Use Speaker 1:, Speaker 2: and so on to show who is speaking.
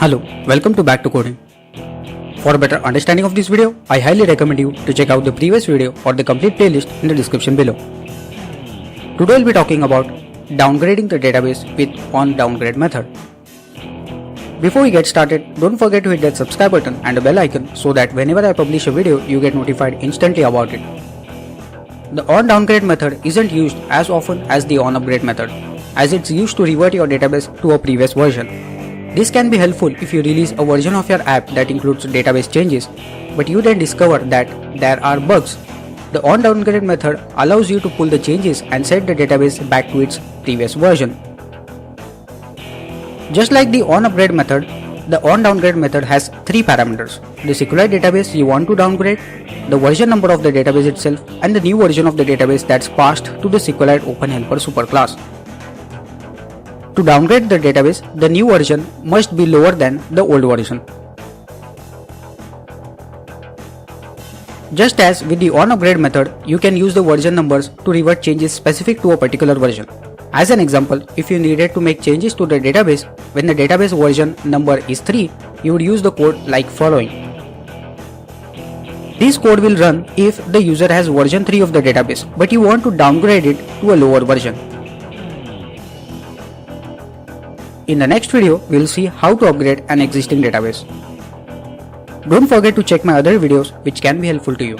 Speaker 1: Hello, welcome to Back to Coding. For a better understanding of this video, I highly recommend you to check out the previous video or the complete playlist in the description below. Today we'll be talking about downgrading the database with onDowngrade method. Before we get started, don't forget to hit that subscribe button and the bell icon so that whenever I publish a video, you get notified instantly about it. The onDowngrade method isn't used as often as the onUpgrade method, as it's used to revert your database to a previous version. This can be helpful if you release a version of your app that includes database changes, but you then discover that there are bugs. The onDowngrade method allows you to pull the changes and set the database back to its previous version. Just like the onUpgrade method, the onDowngrade method has three parameters: the SQLite database you want to downgrade, the version number of the database itself, and the new version of the database that's passed to the SQLite OpenHelper superclass. To downgrade the database, the new version must be lower than the old version. Just as with the onUpgrade method, you can use the version numbers to revert changes specific to a particular version. As an example, if you needed to make changes to the database when the database version number is 3, you would use the code like following. This code will run if the user has version 3 of the database, but you want to downgrade it to a lower version. In the next video, we will see how to upgrade an existing database. Don't forget to check my other videos which can be helpful to you.